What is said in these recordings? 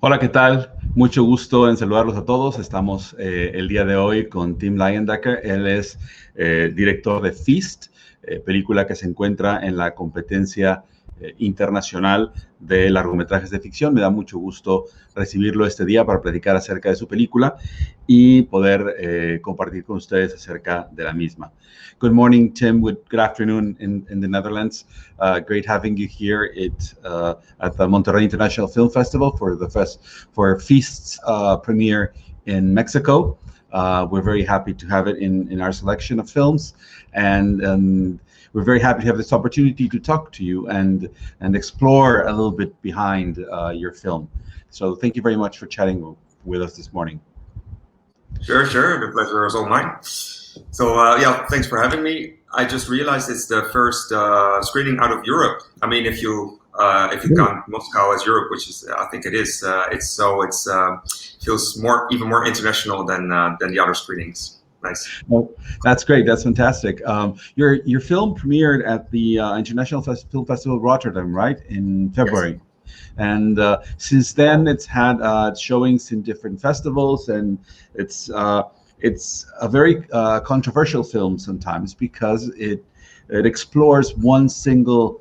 Hola, ¿qué tal? Mucho gusto en saludarlos a todos. Estamos el día de hoy con Tim Leyendecker. Él es director de Feast, película que se encuentra en la competencia internacional de largometrajes de ficción. Me da mucho gusto recibirlo este día para platicar acerca de su película y poder compartir con ustedes acerca de la misma. Good morning, Tim. Good afternoon in the Netherlands. Great having you here at the Monterrey International Film Festival for Feast's premiere in Mexico. We're very happy to have it in our selection of films, and we're very happy to have this opportunity to talk to you and explore a little bit behind your film. So thank you very much for chatting with us this morning. Sure. The pleasure is all mine. So yeah, thanks for having me. I just realized it's the first screening out of Europe. I mean, if you count Moscow as Europe, which is I think it is, feels even more international than the other screenings. Nice. Well, that's great. That's fantastic. Your film premiered at the International Film Festival of Rotterdam, right, in February. Yes. And since then, it's had showings in different festivals, and it's a very controversial film sometimes because it explores one single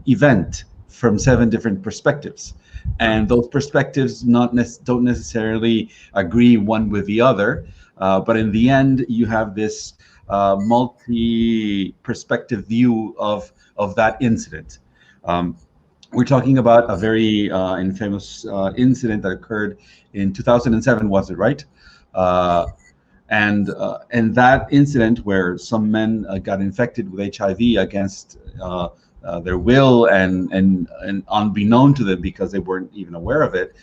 event from 7 different perspectives, and those perspectives don't necessarily agree one with the other. But in the end, you have this multi-perspective view of that incident. We're talking about a very infamous incident that occurred in 2007, was it right? And that incident where some men got infected with HIV against their will and unbeknown to them because they weren't even aware of it,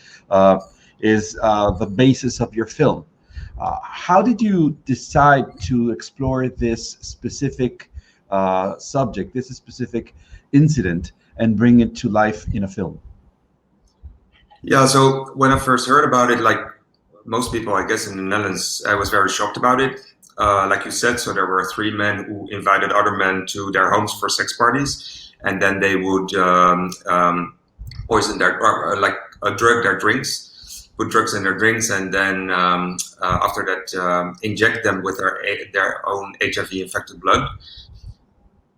is the basis of your film. How did you decide to explore this specific subject, this specific incident, and bring it to life in a film? Yeah, so when I first heard about it, like most people, I guess, in the Netherlands, I was very shocked about it. Like you said, so there were 3 men who invited other men to their homes for sex parties, and then they would poison drug their drinks, put drugs in their drinks, and then after that inject them with their own HIV-infected blood.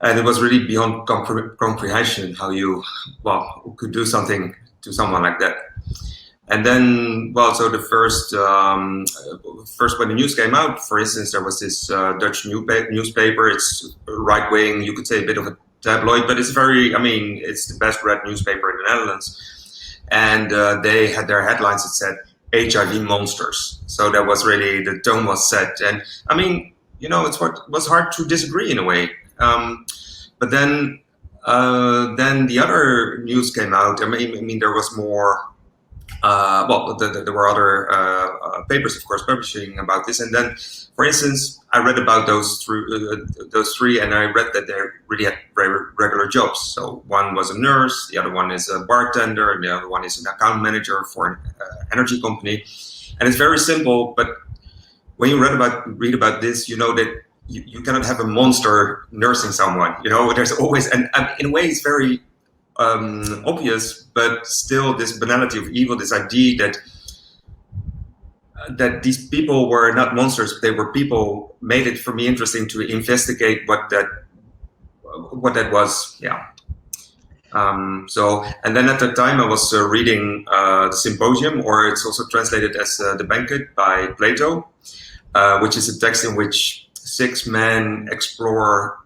And it was really beyond comprehension how you could do something to someone like that. And then, so the first when the news came out, for instance, there was this Dutch newspaper. It's right-wing, you could say a bit of a tabloid, but it's it's the best read newspaper in the Netherlands. And they had their headlines that said HIV monsters. So that was really, the tone was set. And I mean, it was hard to disagree in a way. But then the other news came out. I mean, there was more. There were other papers, of course, publishing about this. And then, for instance, I read about those 3, and I read that they really had very regular jobs. So one was a nurse, the other one is a bartender, and the other one is an account manager for an energy company. And it's very simple, but when you read about this, you know that you cannot have a monster nursing someone. There's always, and in a way, it's very obvious, but still this banality of evil, this idea that these people were not monsters, they were people, made it for me interesting to investigate what that was. Yeah. And then at the time I was reading the Symposium, or it's also translated as The Banquet by Plato, which is a text in which 6 men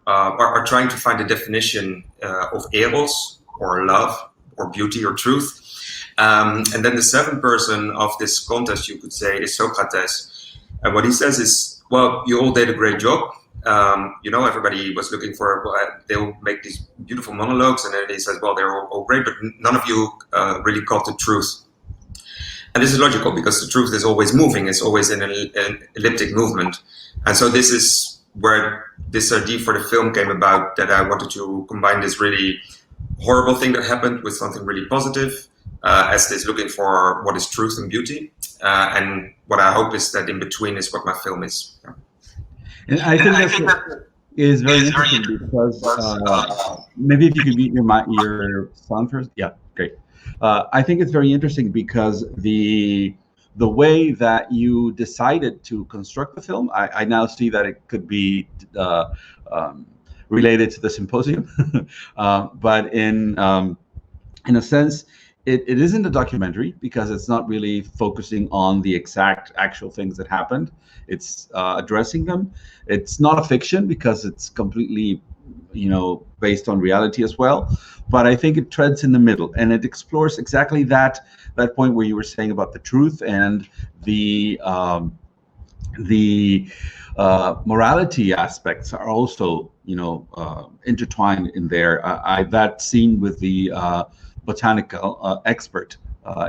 are trying to find a definition of eros, or love, or beauty, or truth. And then the 7th person of this contest, you could say, is Socrates. And what he says is, you all did a great job. Everybody was looking for, they'll make these beautiful monologues, and then he says, they're all great, but none of you really caught the truth. And this is logical, because the truth is always moving. It's always in an elliptic movement. And so this is where this idea for the film came about, that I wanted to combine this really horrible thing that happened with something really positive, as this looking for what is truth and beauty. And what I hope is that in between is what my film is. Yeah. And I think that is very interesting because maybe if you could mute your sound first. Yeah, great. I think it's very interesting because the way that you decided to construct the film, I now see that it could be related to the symposium, but in a sense, it isn't a documentary because it's not really focusing on the exact actual things that happened. It's addressing them. It's not a fiction because it's completely, based on reality as well. But I think it treads in the middle, and it explores exactly that point where you were saying about the truth and the morality aspects are also, intertwined in there. That scene with the botanical expert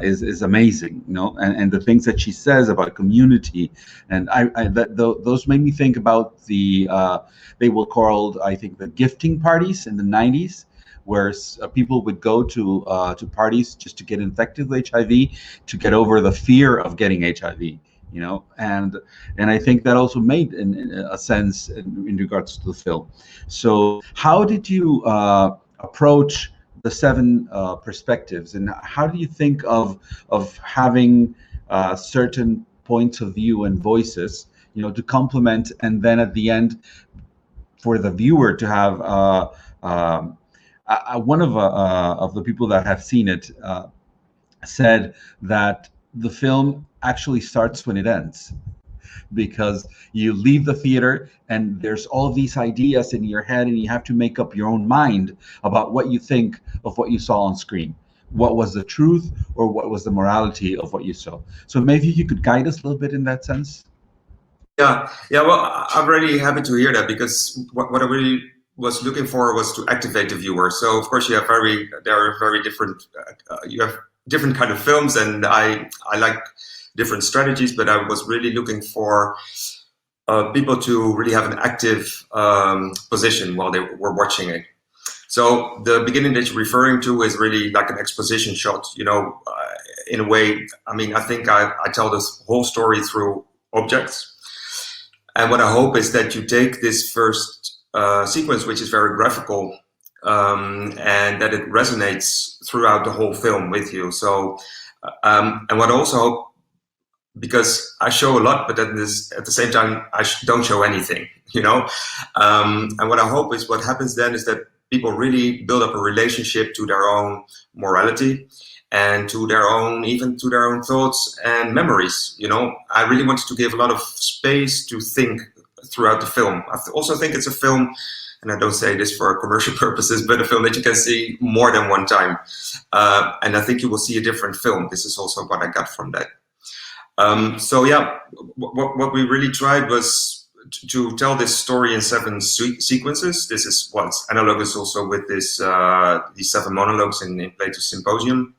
is amazing, and the things that she says about community, and those made me think about they were called, I think, the gifting parties in the 90s, where people would go to parties just to get infected with HIV, to get over the fear of getting HIV. And I think that also made in a sense in regards to the film. So how did you approach the 7 perspectives, and how do you think of having certain points of view and voices, to complement, and then at the end for the viewer to have one of the people that have seen it said that the film actually starts when it ends, because you leave the theater and there's all these ideas in your head and you have to make up your own mind about what you think of what you saw on screen. What was the truth or what was the morality of what you saw? So maybe you could guide us a little bit in that sense. Yeah. Well, I'm really happy to hear that, because what I really was looking for was to activate the viewer. So of course there are very different, you have different kind of films, and I like different strategies, but I was really looking for people to really have an active position while they were watching it. So the beginning that you're referring to is really like an exposition shot, in a way. I mean, I think I tell this whole story through objects. And what I hope is that you take this first sequence, which is very graphical, and that it resonates throughout the whole film with you. So, and what I also hope, because I show a lot, but at the same time, I don't show anything, and what I hope is what happens then is that people really build up a relationship to their own morality and to their own thoughts and memories. I really wanted to give a lot of space to think throughout the film. I also think it's a film, and I don't say this for commercial purposes, but a film that you can see more than one time. And I think you will see a different film. This is also what I got from that. So yeah, what we really tried was to tell this story in 7 sequences. This is what's analogous also with this these 7 monologues in Plato's Symposium,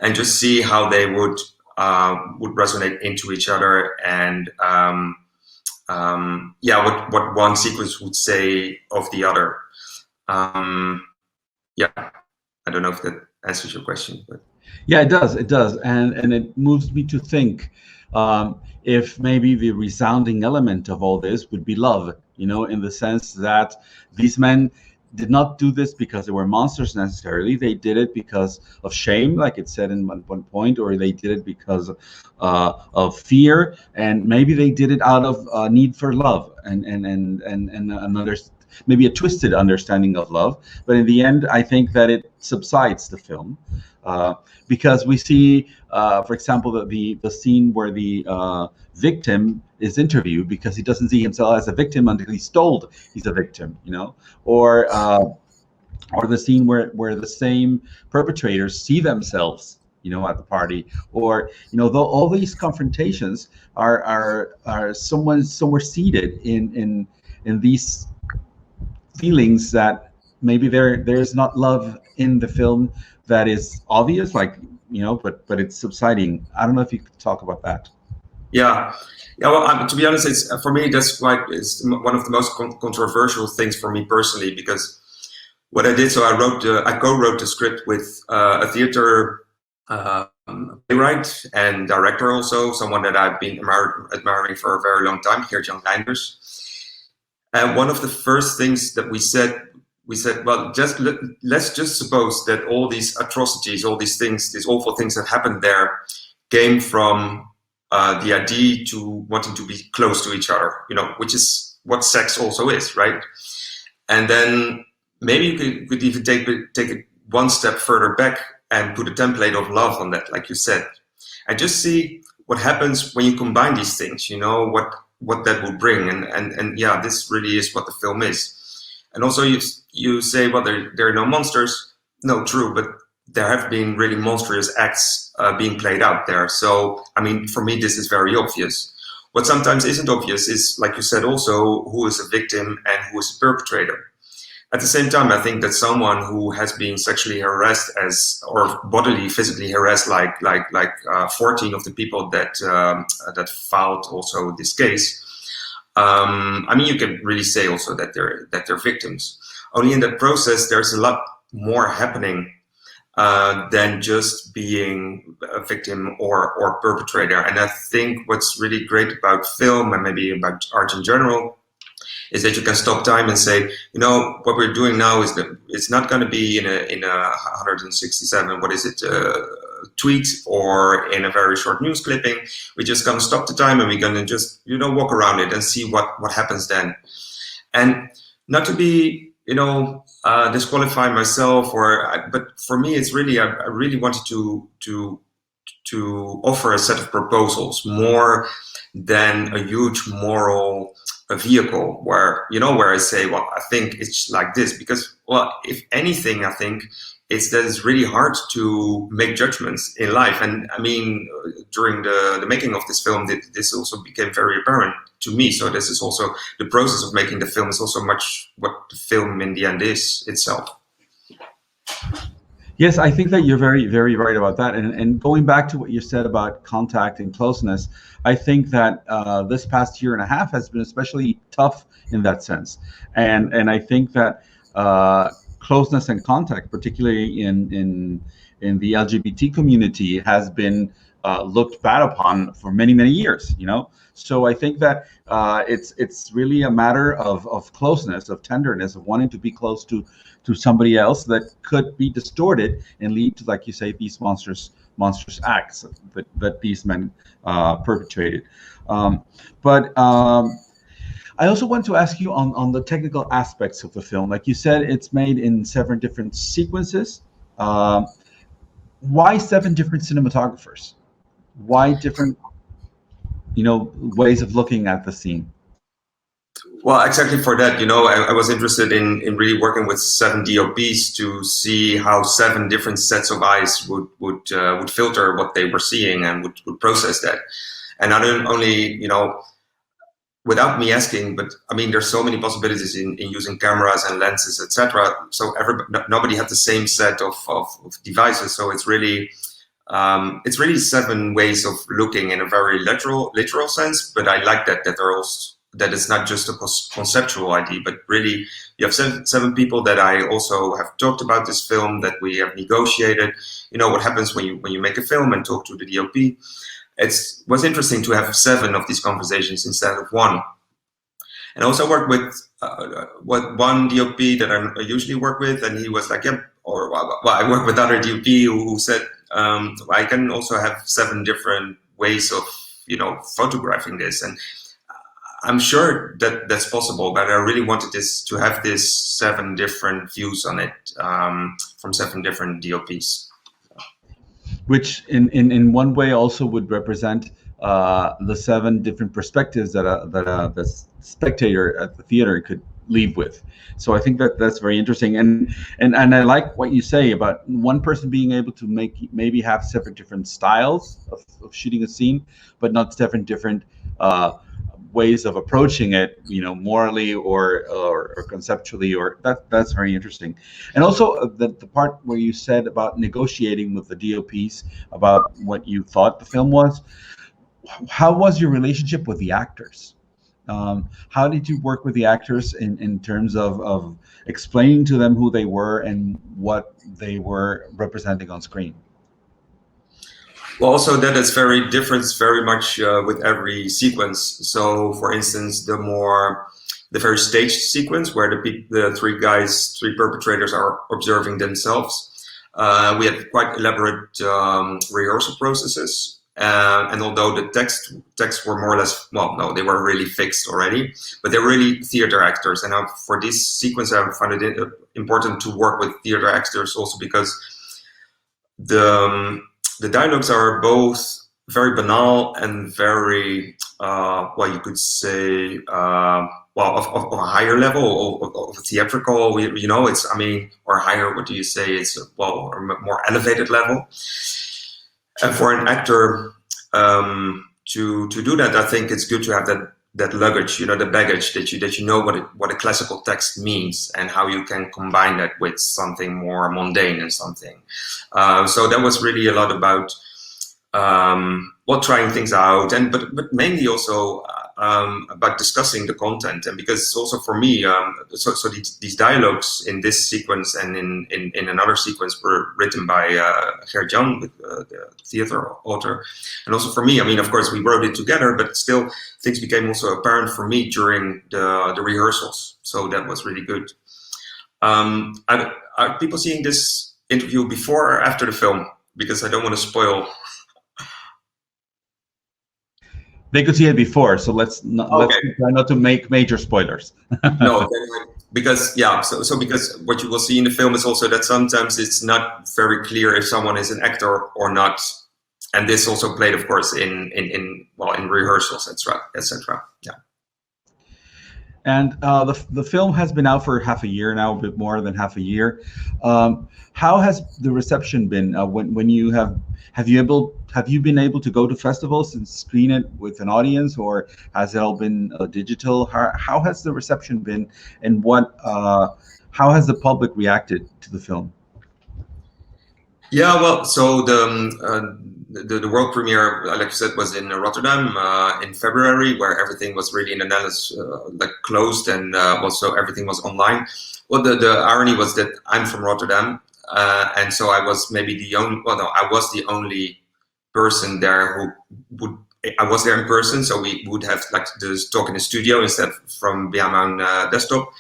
and just see how they would resonate into each other, and what one sequence would say of the other. Yeah, I don't know if that answers your question, but yeah, it does. It does, and it moves me to think if maybe the resounding element of all this would be love. In the sense that these men did not do this because they were monsters necessarily. They did it because of shame, like it said in one point, or they did it because of fear, and maybe they did it out of need for love and another, maybe a twisted understanding of love. But in the end, I think that it subsides the film, because we see, for example, the scene where the victim is interviewed, because he doesn't see himself as a victim until he's told he's a victim, or the scene where the same perpetrators see themselves, at the party, or all these confrontations are somewhere seated in these feelings that maybe there's not love in the film that is obvious, like but it's subsiding. I don't know if you could talk about that. Yeah. Well, to be honest, it's for me it's one of the most controversial things for me personally, because what I did, so I co-wrote the script with a theater playwright and director, also someone that I've been admiring for a very long time, Geert-Jan Reinders. And one of the first things that we said we said, well, let's just suppose that all these atrocities, all these things, these awful things that happened there, came from the idea to wanting to be close to each other, which is what sex also is, right? And then maybe you could even take it one step further back and put a template of love on that, like you said, and just see what happens when you combine these things, what that will bring. And yeah, this really is what the film is. And also you say, well, there are no monsters. No, true, but there have been really monstrous acts being played out there. So, I mean, for me, this is very obvious. What sometimes isn't obvious is, like you said, also who is a victim and who is a perpetrator. At the same time, I think that someone who has been sexually harassed or bodily, physically harassed, like 14 of the people that filed also this case, I mean, you can really say also that they're victims. Only in that process, there's a lot more happening than just being a victim or perpetrator. And I think what's really great about film and maybe about art in general is that you can stop time and say, what we're doing now is that it's not going to be in a 167, tweet or in a very short news clipping. We're just going to stop the time and we're going to just, walk around it and see what happens then. And not to be, disqualify myself but for me, it's really, I really wanted to offer a set of proposals more than a huge moral vehicle where I say, well, I think it's like this, because, well, if anything, I think it's really hard to make judgments in life. And I mean, during the making of this film, this also became very apparent to me. So this is also the process of making the film is also much what the film in the end is itself. Yes, I think that you're very, very right about that. And going back to what you said about contact and closeness, I think that this past year and a half has been especially tough in that sense. And I think that closeness and contact, particularly in the LGBT community, has been looked bad upon for many, many years. So I think that it's really a matter of closeness, of tenderness, of wanting to be close to somebody else that could be distorted and lead to, like you say, these monstrous acts that these men perpetrated. But I also want to ask you on the technical aspects of the film. Like you said, it's made in 7 different sequences. Why 7 different cinematographers? Why different, ways of looking at the scene? Well, exactly for that, I was interested in really working with 7 DOPs to see how 7 different sets of eyes would filter what they were seeing and would process that. And not only, without me asking, but I mean, there's so many possibilities in using cameras and lenses, etc. So nobody had the same set of devices. So it's really 7 ways of looking in a very literal sense. But I like that that it's not just a conceptual idea, but really you have 7 people that I also have talked about this film, that we have negotiated. What happens when you make a film and talk to the DOP. It was interesting to have 7 of these conversations instead of 1. And I also worked with one DOP that I usually work with, and he was like, "Yep." I work with other DOP who said, "I can also have 7 different ways of photographing this." And I'm sure that that's possible, but I really wanted to have this 7 different views on it from 7 different DOPs. Which in one way also would represent the 7 different perspectives that the spectator at the theater could leave with. So I think that's very interesting, and I like what you say about one person being able to maybe have 7 different styles of shooting a scene, but not 7 different ways of approaching it, morally or conceptually, or that's very interesting. And also the part where you said about negotiating with the DOPs about what you thought the film was. How was your relationship with the actors? How did you work with the actors in terms of explaining to them who they were and what they were representing on screen? Well, also that is very different, very much with every sequence. So, for instance, the more the very staged sequence where the three perpetrators are observing themselves. We had quite elaborate rehearsal processes. And although the texts were more or less, well, no, they were really fixed already, but they're really theater actors. And for this sequence, I found it important to work with theater actors also because the dialogues are both very banal and very, well, you could say, well, of a higher level, of theatrical, you know, it's, I mean, or higher, what do you say? It's, well, a more elevated level. And for an actor to do that, I think it's good to have that luggage, you know, the baggage that you know what a classical text means and how you can combine that with something more mundane and something. So that was really a lot about well, trying things out, and but mainly also about discussing the content. And because it's also for me, so these dialogues in this sequence and in another sequence were written by Gert Jan, the theater author, and also for me. I mean, of course, we wrote it together, but still things became also apparent for me during the rehearsals. So that was really good. Are people seeing this interview before or after the film? Because I don't want to spoil. They could see it before, so let's try not to make major spoilers. No, because yeah, so because what you will see in the film is also that sometimes it's not very clear if someone is an actor or not, and this also played, of course, in rehearsals, etc. Yeah. And the film has been out for half a year now, a bit more than half a year. How has the reception been? When you have you been able to go to festivals and screen it with an audience, or has it all been digital? How has the reception been, and how has the public reacted to the film? Yeah, well, so the world premiere, like you said, was in Rotterdam in February, where everything was really in the Netherlands, like closed, and also everything was online. Well, the irony was that I'm from Rotterdam, and so I was maybe the only. Well, no, I was the only person there who would. I was there in person, so we would have like this talk in the studio instead from behind my own desktop.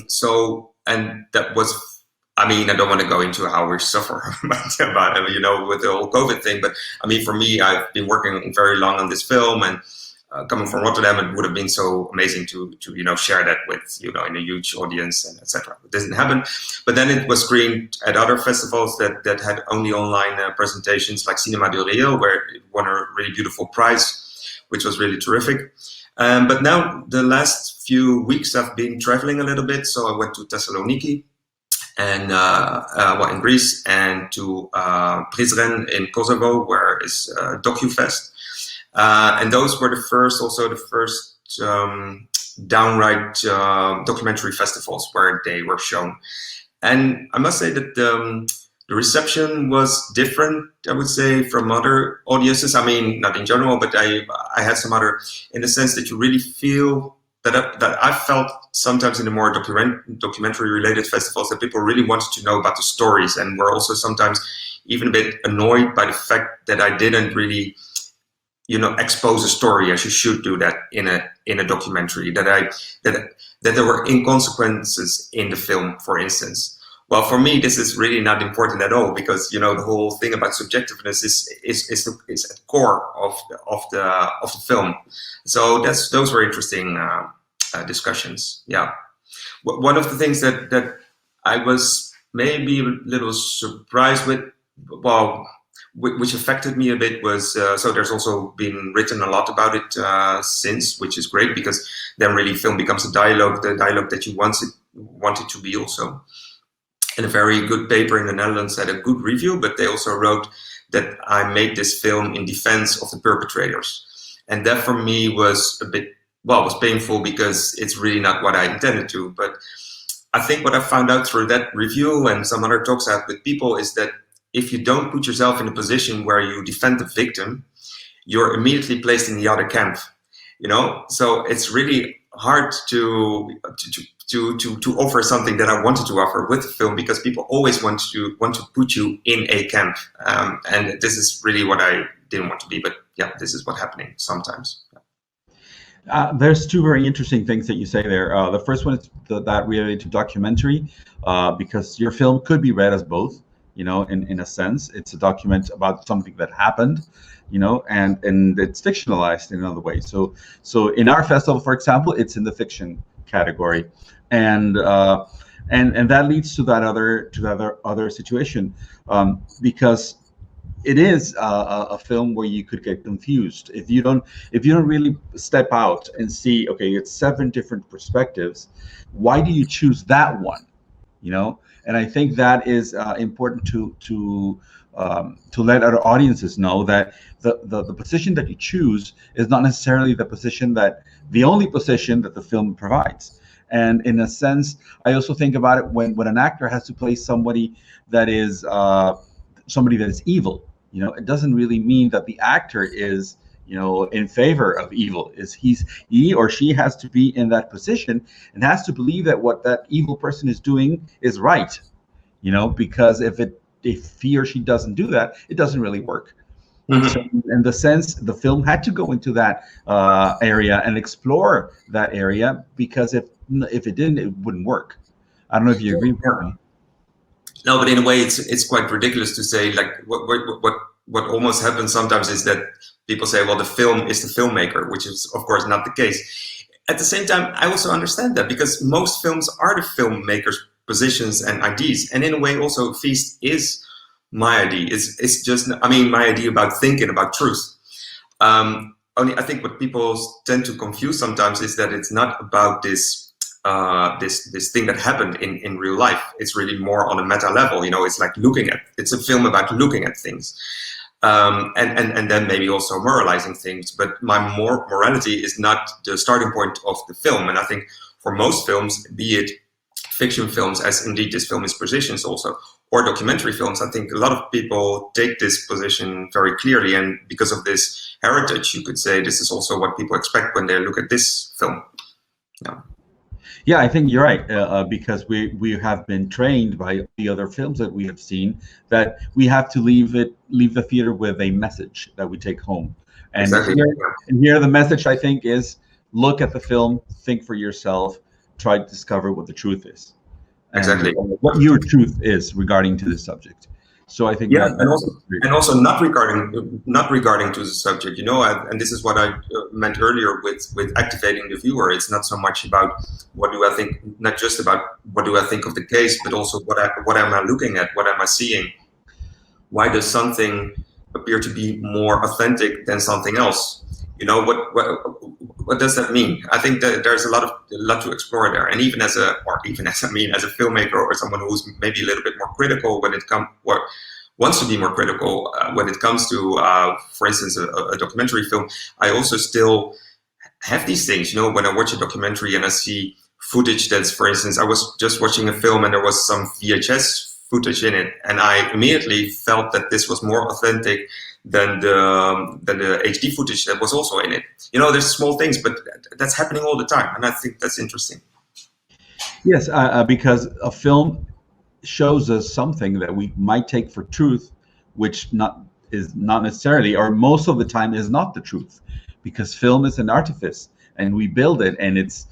So, and that was. I mean, I don't want to go into how we suffer about you know, with the whole COVID thing, but I mean, for me, I've been working very long on this film, and coming from Rotterdam, it would have been so amazing to you know, share that with, you know, in a huge audience and etc. It didn't happen, but then it was screened at other festivals that had only online presentations, like Cinema de Rio, where it won a really beautiful prize, which was really terrific. But now the last few weeks I've been traveling a little bit, so I went to Thessaloniki, and well, in Greece, and to Prizren in Kosovo, where is DocuFest, and those were the first downright documentary festivals where they were shown. And I must say that the reception was different, I would say, from other audiences. I mean, not in general, but I had some other, in the sense that you really feel that I felt sometimes in the more documentary-related festivals that people really wanted to know about the stories, and were also sometimes even a bit annoyed by the fact that I didn't really, you know, expose a story as you should do that in a documentary. That there were inconsequences in the film, for instance. Well, for me, this is really not important at all, because, you know, the whole thing about subjectiveness is at the core of the film. So those were interesting discussions. Yeah, one of the things that I was maybe a little surprised with, well, which affected me a bit, was so there's also been written a lot about it since, which is great, because then really film becomes a dialogue, the dialogue that you want it to be also. And a very good paper in the Netherlands had a good review, but they also wrote that I made this film in defense of the perpetrators. And that for me was a bit, well, was painful, because it's really not what I intended to. But I think what I found out through that review and some other talks I had with people is that if you don't put yourself in a position where you defend the victim, you're immediately placed in the other camp, you know? So it's really hard to offer something that I wanted to offer with the film, because people always want to put you in a camp, and this is really what I didn't want to be. But yeah, this is what's happening sometimes. There's two very interesting things that you say there. The first one is that related to documentary, because your film could be read as both. In a sense, it's a document about something that happened, and it's fictionalized in another way. So in our festival, for example, it's in the fiction category, and that leads to that other situation, because it is a film where you could get confused if you don't really step out and see, okay, it's 7 different perspectives. Why do you choose that one? And I think that is important to let our audiences know that the position that you choose is not necessarily the only position that the film provides. And in a sense, I also think about it when an actor has to play somebody that is evil. It doesn't really mean that the actor is, in favor of evil. He or she has to be in that position and has to believe that what that evil person is doing is right. Because if he or she doesn't do that, it doesn't really work. Mm-hmm. So in the sense, the film had to go into that area and explore that area, because if it didn't, it wouldn't work. I don't know if you agree with me. No, but in a way, it's quite ridiculous to say, like, what almost happens sometimes is that people say, well, the film is the filmmaker, which is of course not the case. At the same time, I also understand that, because most films are the filmmaker's positions and ideas, and in a way, also Feast is my idea. It's just, my idea about thinking about truth. Only I think what people tend to confuse sometimes is that it's not about this thing that happened in real life. It's really more on a meta level. It's like it's a film about looking at things, and then maybe also moralizing things. But my morality is not the starting point of the film. And I think for most films, be it fiction films, as indeed this film is positions also, or documentary films, I think a lot of people take this position very clearly. And because of this heritage, you could say this is also what people expect when they look at this film. Yeah. Yeah, I think you're right, because we have been trained by the other films that we have seen that we have to leave the theater with a message that we take home. And exactly. Here the message, I think, is look at the film, think for yourself, try to discover what the truth is. Exactly. What your truth is regarding to this subject. So I think and also not regarding to the subject, and this is what I meant earlier with activating the viewer. It's not so much about what do I think, not just about what do I think of the case, but also what am I looking at, what am I seeing? Why does something appear to be more authentic than something else? What does that mean? I think that there's a lot to explore there. And even as a filmmaker, or someone who's maybe a little bit more critical wants to be more critical when it comes to, for instance, a documentary film, I also still have these things. When I watch a documentary and I see footage that's, for instance, I was just watching a film and there was some VHS footage in it, and I immediately felt that this was more authentic than the HD footage that was also in it. There's small things, but that's happening all the time, and I think that's interesting. Yes, because a film shows us something that we might take for truth, which is not necessarily, or most of the time, is not the truth, because film is an artifice, and we build it, and it's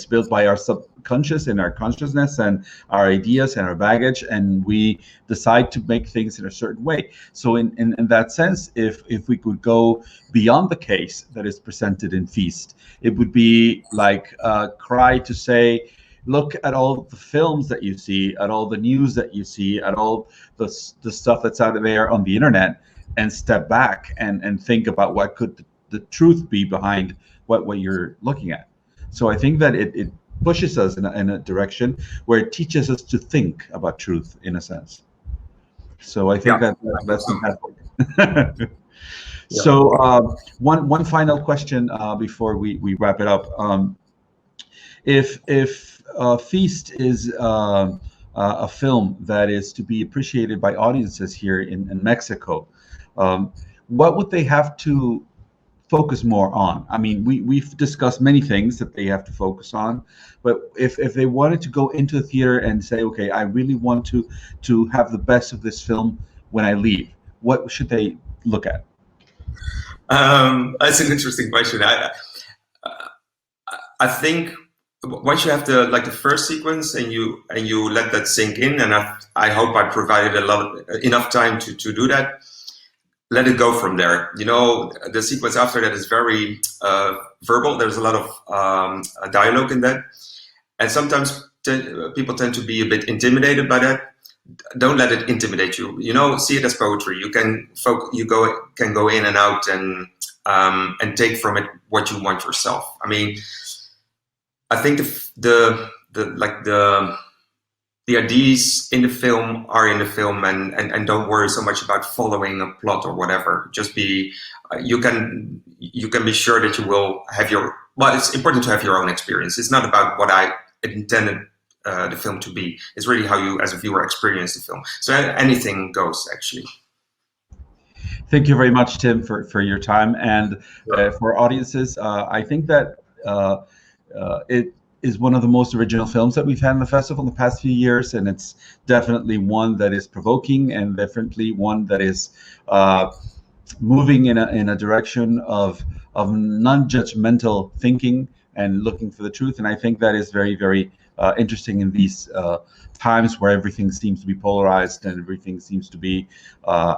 built by our subconscious and our consciousness and our ideas and our baggage, and we decide to make things in a certain way. So in that sense, if we could go beyond the case that is presented in Feast, it would be like a cry to say, look at all the films that you see, at all the news that you see, at all the stuff that's out there on the internet, and step back and think about what could the truth be behind what you're looking at. So I think that it pushes us in a direction where it teaches us to think about truth, in a sense. So I think that's fantastic. So one final question before we wrap it up. If Feast is a film that is to be appreciated by audiences here in Mexico, what would they have to focus more on? I mean, we've discussed many things that they have to focus on, but if they wanted to go into the theater and say, okay, I really want to have the best of this film when I leave, what should they look at? That's an interesting question. I think once you have the first sequence and you let that sink in, and I hope I provided enough time to do that. Let it go from there. You know, the sequence after that is very verbal. There's a lot of dialogue in that, and sometimes people tend to be a bit intimidated by that. Don't let it intimidate you. You know, see it as poetry. You can go in and out and take from it what you want yourself. I mean, I think the ideas in the film are in the film, and don't worry so much about following a plot or whatever. Just be, you can be sure that you will have it's important to have your own experience. It's not about what I intended the film to be. It's really how you as a viewer experience the film. So anything goes, actually. Thank you very much, Tim, for your time. And for audiences, I think that it is one of the most original films that we've had in the festival in the past few years, and it's definitely one that is provoking, and definitely one that is moving in a direction of non-judgmental thinking and looking for the truth. And I think that is very, very interesting in these times where everything seems to be polarized and everything seems to be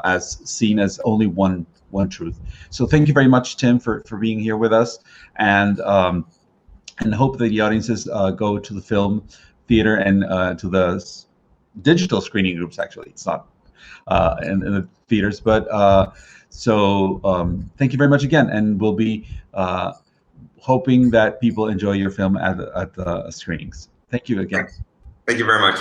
as seen as only one truth. So thank you very much, Tim, for being here with us, and hope that the audiences go to the film theater and to the digital screening groups. Actually, it's not in the theaters, but thank you very much again, and we'll be hoping that people enjoy your film at the screenings. Thank you again. Thank you very much.